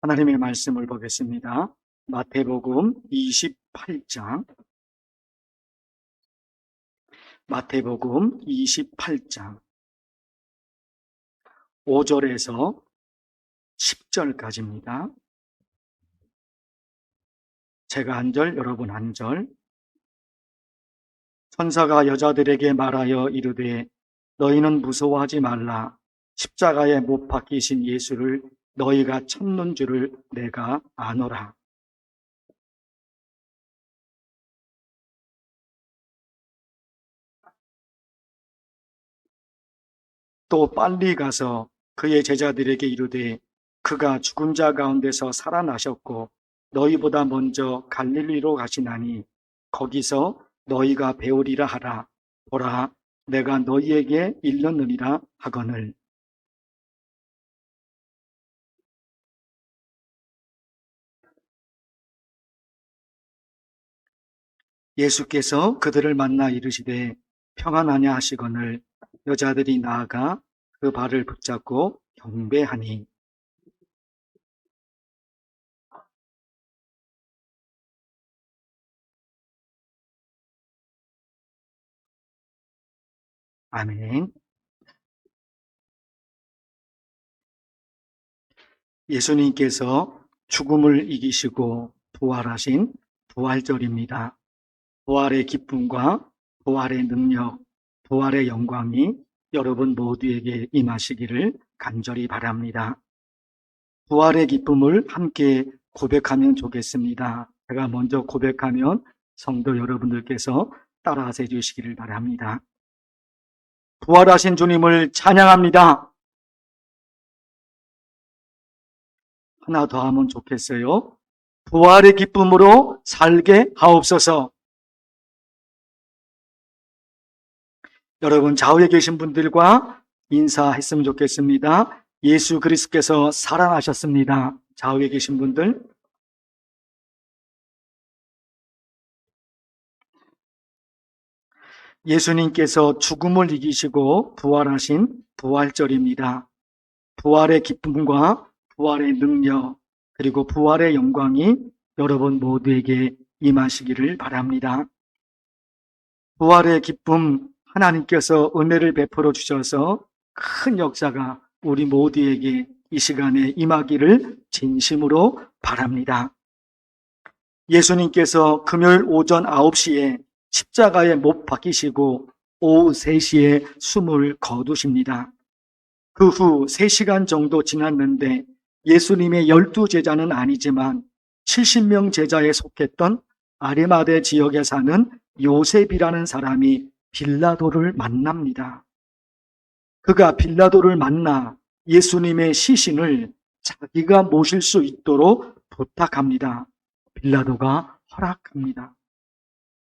하나님의 말씀을 보겠습니다. 마태복음 28장, 마태복음 28장 5절에서 10절까지입니다. 제가 한 절, 여러분 한 절. 천사가 여자들에게 말하여 이르되 너희는 무서워하지 말라. 십자가에 못 박히신 예수를 너희가 찾는 줄을 내가 아노라. 또 빨리 가서 그의 제자들에게 이르되 그가 죽은 자 가운데서 살아나셨고 너희보다 먼저 갈릴리로 가시나니 거기서 너희가 배우리라 하라. 보라, 내가 너희에게 일렀느니라 하거늘. 예수께서 그들을 만나 이르시되 평안하냐 하시거늘 여자들이 나아가 그 발을 붙잡고 경배하니. 아멘. 예수님께서 죽음을 이기시고 부활하신 부활절입니다. 부활의 기쁨과 부활의 능력, 부활의 영광이 여러분 모두에게 임하시기를 간절히 바랍니다. 부활의 기쁨을 함께 고백하면 좋겠습니다. 제가 먼저 고백하면 성도 여러분들께서 따라하셔 주시기를 바랍니다. 부활하신 주님을 찬양합니다. 하나 더 하면 좋겠어요. 부활의 기쁨으로 살게 하옵소서. 여러분 좌우에 계신 분들과 인사했으면 좋겠습니다. 예수 그리스도께서 살아나셨습니다. 좌우에 계신 분들. 예수님께서 죽음을 이기시고 부활하신 부활절입니다. 부활의 기쁨과 부활의 능력 그리고 부활의 영광이 여러분 모두에게 임하시기를 바랍니다. 부활의 기쁨, 하나님께서 은혜를 베풀어 주셔서 큰 역사가 우리 모두에게 이 시간에 임하기를 진심으로 바랍니다. 예수님께서 금요일 오전 9시에 십자가에 못 박히시고 오후 3시에 숨을 거두십니다. 그 후 3시간 정도 지났는데 예수님의 12제자는 아니지만 70명 제자에 속했던 아리마대 지역에 사는 요셉이라는 사람이 빌라도를 만납니다. 그가 빌라도를 만나 예수님의 시신을 자기가 모실 수 있도록 부탁합니다. 빌라도가 허락합니다.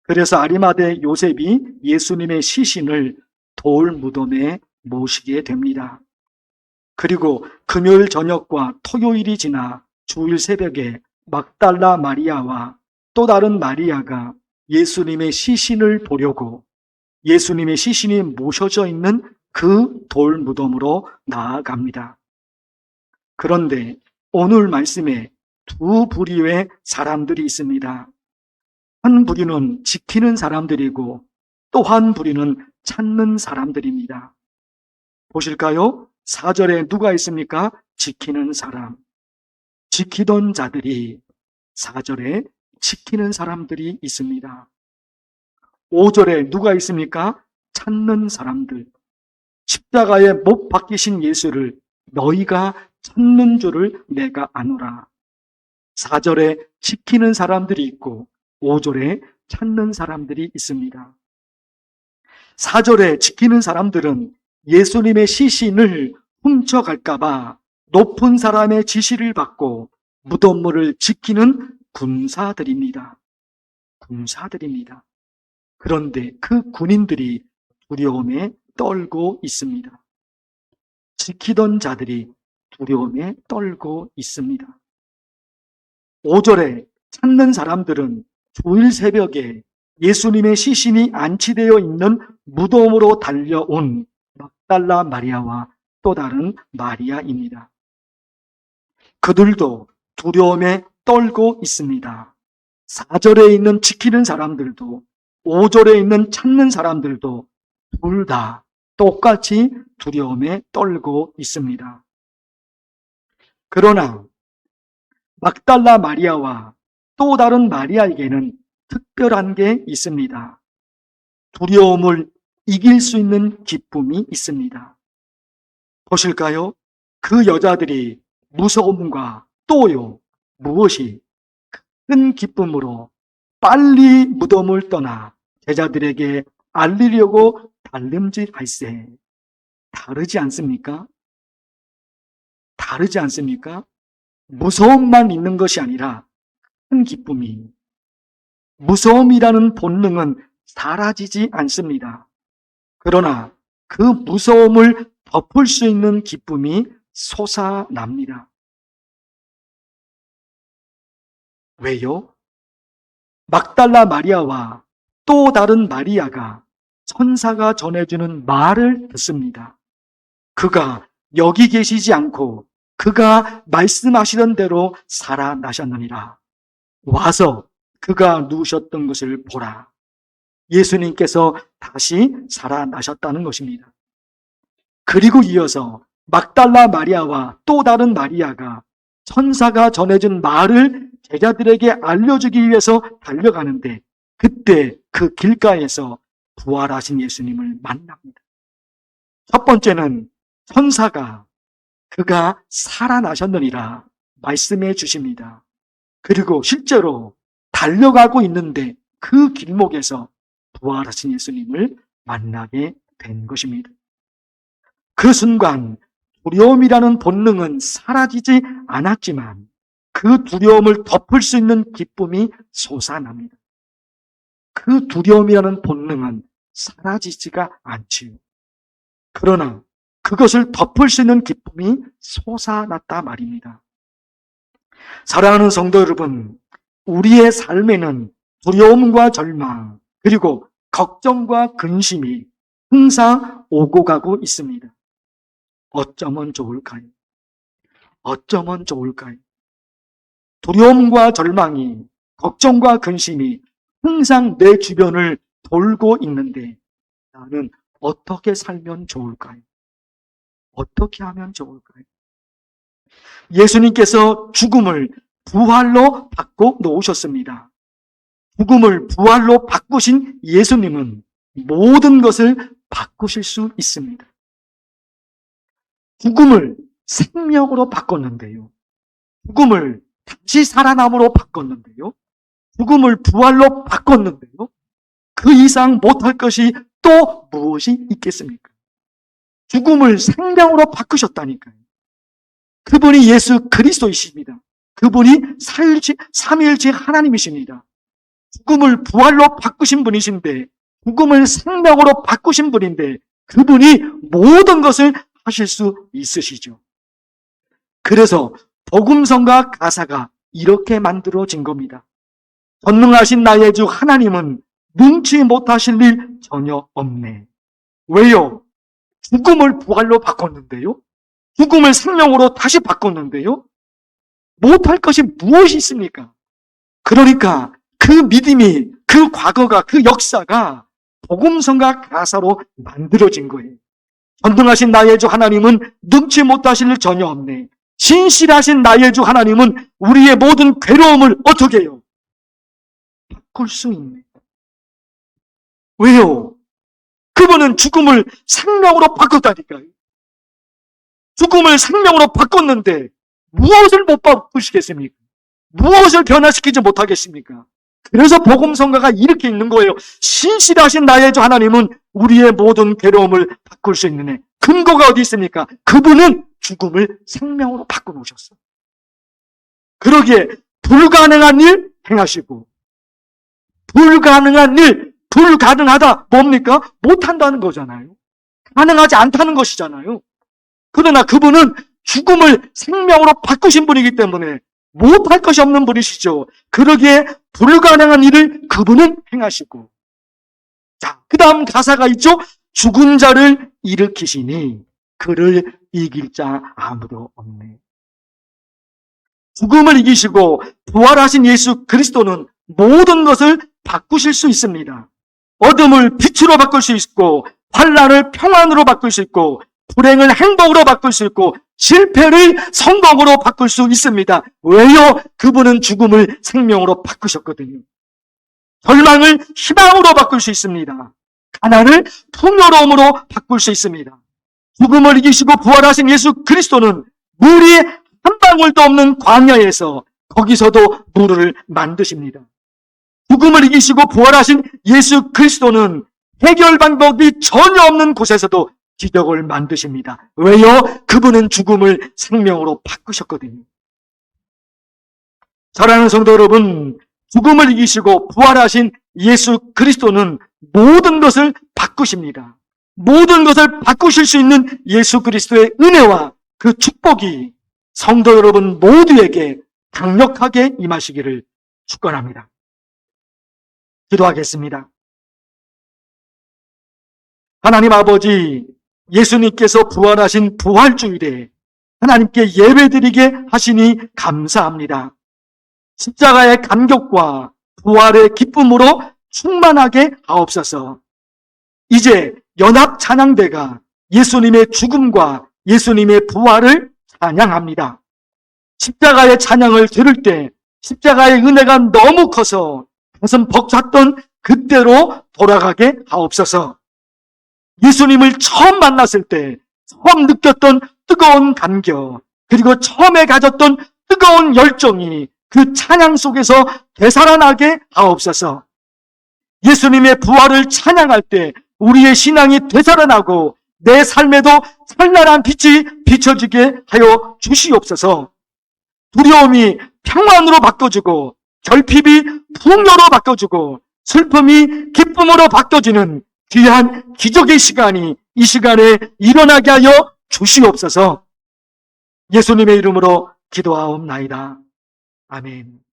그래서 아리마대 요셉이 예수님의 시신을 돌 무덤에 모시게 됩니다. 그리고 금요일 저녁과 토요일이 지나 주일 새벽에 막달라 마리아와 또 다른 마리아가 예수님의 시신을 보려고 예수님의 시신이 모셔져 있는 그 돌 무덤으로 나아갑니다. 그런데 오늘 말씀에 두 부류의 사람들이 있습니다. 한 부류는 지키는 사람들이고 또 한 부류는 찾는 사람들입니다. 보실까요? 4절에 누가 있습니까? 지키는 사람. 지키던 자들이 4절에 지키는 사람들이 있습니다. 5절에 누가 있습니까? 찾는 사람들. 십자가에 못 박히신 예수를 너희가 찾는 줄을 내가 아노라. 4절에 지키는 사람들이 있고 5절에 찾는 사람들이 있습니다. 4절에 지키는 사람들은 예수님의 시신을 훔쳐갈까봐 높은 사람의 지시를 받고 무덤물을 지키는 군사들입니다. 군사들입니다. 그런데 그 군인들이 두려움에 떨고 있습니다. 지키던 자들이 두려움에 떨고 있습니다. 5절에 찾는 사람들은 주일 새벽에 예수님의 시신이 안치되어 있는 무덤으로 달려온 막달라 마리아와 또 다른 마리아입니다. 그들도 두려움에 떨고 있습니다. 4절에 있는 지키는 사람들도 5절에 있는 찾는 사람들도 둘 다 똑같이 두려움에 떨고 있습니다. 그러나 막달라 마리아와 또 다른 마리아에게는 특별한 게 있습니다. 두려움을 이길 수 있는 기쁨이 있습니다. 보실까요? 그 여자들이 무서움과 또요 무엇이 큰 기쁨으로 빨리 무덤을 떠나 제자들에게 알리려고 달림질할세. 다르지 않습니까? 다르지 않습니까? 무서움만 있는 것이 아니라 큰 기쁨이, 무서움이라는 본능은 사라지지 않습니다. 그러나 그 무서움을 덮을 수 있는 기쁨이 솟아납니다. 왜요? 막달라 마리아와 또 다른 마리아가 천사가 전해주는 말을 듣습니다. 그가 여기 계시지 않고 그가 말씀하시던 대로 살아나셨느니라. 와서 그가 누우셨던 것을 보라. 예수님께서 다시 살아나셨다는 것입니다. 그리고 이어서 막달라 마리아와 또 다른 마리아가 천사가 전해준 말을 제자들에게 알려주기 위해서 달려가는데 그때 그 길가에서 부활하신 예수님을 만납니다. 첫 번째는 천사가 그가 살아나셨느니라 말씀해 주십니다. 그리고 실제로 달려가고 있는데 그 길목에서 부활하신 예수님을 만나게 된 것입니다. 그 순간 두려움이라는 본능은 사라지지 않았지만 그 두려움을 덮을 수 있는 기쁨이 솟아납니다. 그 두려움이라는 본능은 사라지지가 않지요. 그러나 그것을 덮을 수 있는 기쁨이 솟아났다 말입니다. 사랑하는 성도 여러분, 우리의 삶에는 두려움과 절망 그리고 걱정과 근심이 항상 오고 가고 있습니다. 어쩌면 좋을까요? 어쩌면 좋을까요? 두려움과 절망이, 걱정과 근심이 항상 내 주변을 돌고 있는데 나는 어떻게 살면 좋을까요? 어떻게 하면 좋을까요? 예수님께서 죽음을 부활로 바꿔 놓으셨습니다. 죽음을 부활로 바꾸신 예수님은 모든 것을 바꾸실 수 있습니다. 죽음을 생명으로 바꿨는데요. 죽음을 다시 살아남으로 바꿨는데요. 죽음을 부활로 바꿨는데요. 그 이상 못할 것이 또 무엇이 있겠습니까? 죽음을 생명으로 바꾸셨다니까요. 그분이 예수 그리스도이십니다. 그분이 삼위일체 하나님이십니다. 죽음을 부활로 바꾸신 분이신데, 죽음을 생명으로 바꾸신 분인데 그분이 모든 것을 하실 수 있으시죠. 그래서 복음성과 가사가 이렇게 만들어진 겁니다. 전능하신 나의 주 하나님은 능치 못하실 일 전혀 없네. 왜요? 죽음을 부활로 바꿨는데요. 죽음을 생명으로 다시 바꿨는데요. 못할 것이 무엇이 있습니까? 그러니까 그 믿음이, 그 과거가, 그 역사가 복음성과 가사로 만들어진 거예요. 전능하신 나의 주 하나님은 능치 못하실 일 전혀 없네. 신실하신 나의 주 하나님은 우리의 모든 괴로움을 어떻게 해요? 바꿀 수 있네. 왜요? 그분은 죽음을 생명으로 바꿨다니까요. 죽음을 생명으로 바꿨는데 무엇을 못 바꾸시겠습니까? 무엇을 변화시키지 못하겠습니까? 그래서 복음성가가 이렇게 있는 거예요. 신실하신 나의 주 하나님은 우리의 모든 괴로움을 바꿀 수 있는 애. 근거가 어디 있습니까? 그분은 죽음을 생명으로 바꿔놓으셨어요. 그러기에 불가능한 일 행하시고, 불가능한 일, 불가능하다 뭡니까? 못한다는 거잖아요. 가능하지 않다는 것이잖아요. 그러나 그분은 죽음을 생명으로 바꾸신 분이기 때문에 못할 것이 없는 분이시죠. 그러기에 불가능한 일을 그분은 행하시고, 자, 그 다음 가사가 있죠. 죽은 자를 일으키시니 그를 이길 자 아무도 없네. 죽음을 이기시고 부활하신 예수 그리스도는 모든 것을 바꾸실 수 있습니다. 어둠을 빛으로 바꿀 수 있고, 환난을 평안으로 바꿀 수 있고, 불행을 행복으로 바꿀 수 있고, 실패를 성공으로 바꿀 수 있습니다. 왜요? 그분은 죽음을 생명으로 바꾸셨거든요. 절망을 희망으로 바꿀 수 있습니다. 가난을 풍요로움으로 바꿀 수 있습니다. 죽음을 이기시고 부활하신 예수 그리스도는 물이 한 방울도 없는 광야에서 거기서도 물을 만드십니다. 죽음을 이기시고 부활하신 예수 그리스도는 해결 방법이 전혀 없는 곳에서도 기적을 만드십니다. 왜요? 그분은 죽음을 생명으로 바꾸셨거든요. 사랑하는 성도 여러분, 죽음을 이기시고 부활하신 예수 그리스도는 모든 것을 바꾸십니다. 모든 것을 바꾸실 수 있는 예수 그리스도의 은혜와 그 축복이 성도 여러분 모두에게 강력하게 임하시기를 축원합니다. 기도하겠습니다. 하나님 아버지, 예수님께서 부활하신 부활주일에 하나님께 예배드리게 하시니 감사합니다. 십자가의 감격과 부활의 기쁨으로 충만하게 하옵소서. 이제 연합 찬양대가 예수님의 죽음과 예수님의 부활을 찬양합니다. 십자가의 찬양을 들을 때 십자가의 은혜가 너무 커서 가슴 벅찼던 그때로 돌아가게 하옵소서. 예수님을 처음 만났을 때 처음 느꼈던 뜨거운 감격, 그리고 처음에 가졌던 뜨거운 열정이 그 찬양 속에서 되살아나게 하옵소서. 예수님의 부활을 찬양할 때 우리의 신앙이 되살아나고 내 삶에도 찬란한 빛이 비춰지게 하여 주시옵소서. 두려움이 평안으로 바꿔주고, 결핍이 풍요로 바꿔주고, 슬픔이 기쁨으로 바꿔지는 귀한 기적의 시간이 이 시간에 일어나게 하여 주시옵소서. 예수님의 이름으로 기도하옵나이다. 아멘.